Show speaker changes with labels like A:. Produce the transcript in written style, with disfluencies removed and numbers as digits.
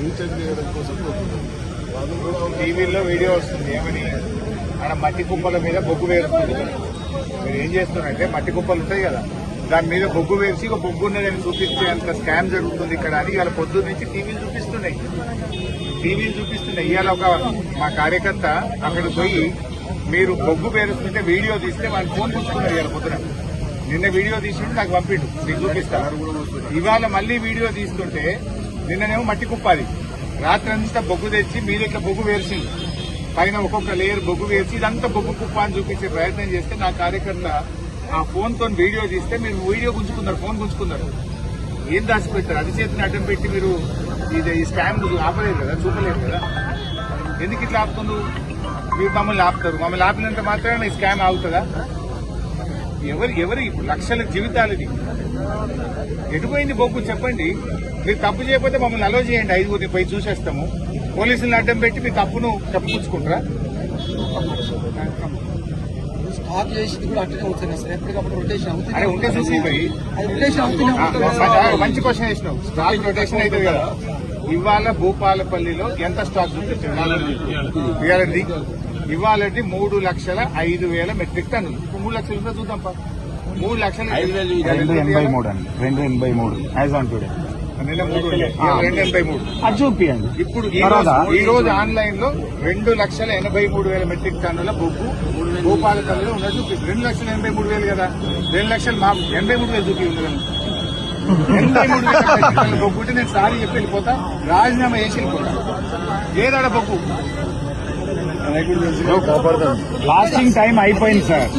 A: Recheck చేయడం కోసం
B: టీవీలో వీడియో వస్తుంది ఏమని ఆడ మట్టి కుప్పల మీద బొగ్గు వేరుతుంది. మీరు ఏం చేస్తున్నారంటే మట్టి కుప్పలు ఉంటాయి కదా, దాని మీద బొగ్గు వేసి ఒక బొగ్గు ఉన్నదని చూపించే అంత స్కామ్ జరుగుతుంది ఇక్కడ అని ఇవాళ పొద్దున్న నుంచి టీవీలు చూపిస్తున్నాయి. ఇవాళ ఒక మా కార్యకర్త అక్కడికి పోయి మీరు బొగ్గు పేరుస్తుంటే వీడియో తీస్తే వాళ్ళు ఫోన్ చూసుకున్నారు. ఇవాళ పొద్దున నిన్న వీడియో తీసుకుంటే నాకు పంపిండు, మీకు చూపిస్తారు. ఇవాళ మళ్లీ వీడియో తీస్తుంటే నిన్ననేమో మట్టి కుప్పాది, రాత్రి అంతా బొగ్గు తెచ్చి మీరు ఇట్లా బొగ్గు వేర్చింది, పైన ఒక్కొక్క లేయర్ బొగ్గు వేసి ఇదంతా బొగ్గు కుప్ప అని చూపించే ప్రయత్నం చేస్తే నా కార్యకర్త ఆ ఫోన్ తో వీడియో తీస్తే మీరు వీడియో గుంజుకున్నారు, ఫోన్ గుంజుకున్నారు. ఏం దాచిపెట్టారు? అది చేతిని అడ్డం పెట్టి మీరు ఈ స్కామ్ ఆపలేదు కదా, చూపలేదు కదా. ఎందుకు ఇట్లా ఆపుతుండ్రు? మీరు మమ్మల్ని ఆపుతారు, మమ్మల్ని ఆపినంత మాత్రమే ఈ స్కామ్ ఆగుతుందా? ఎవరి లక్షల జీవితాలు ఇది. ఎటుపోయింది బొగ్గు చెప్పండి. మీరు తప్పు చేయకపోతే మమ్మల్ని అలో చేయండి, 5 పోయి చూసేస్తాము. పోలీసులను అడ్డం పెట్టి మీ తప్పును కప్పుకుంటారా?
C: స్టాక్ చేసి కూడా అట్లనే అవుతుంది సార్, ఎప్పటికప్పుడు రొటేషన్ అవుతుంది.
B: అరే ఉంటే చూసి మంచి క్వశ్చన్ వేసినావు. స్టాక్ రొటేషన్ అవుతుంది కదా. ఇవాళ భూపాలపల్లిలో ఎంత స్టాక్ చూపించారు? ఇవాళ 3,05,000 మెట్రిక్ టన్నులు. 3 లక్షలు ఉందో చూద్దాంపా. 3 లక్షలు
D: 283 యాజ్ ఆన్ టుడే.
B: నిన్న 283
D: అది చూపియండి.
B: ఇప్పుడు ఈ రోజు ఆన్లైన్ లో 2,83,000 మెట్రిక్ టన్నుల బొగ్గు భూపాలపల్లిలో ఉన్నది చూపిస్తుంది. 2,83,000 కదా, 2 లక్షలు మా 83,000 చూపి ఉంది కదా. 83,000 బొగ్గుంటే నేను సారీ చెప్పి వెళ్ళిపోతా, రాజీనామా చేసి వెళ్ళిపోతా. ఏదాడ బొగ్గు
D: లాస్టింగ్ టైం అయిపోయింది సార్.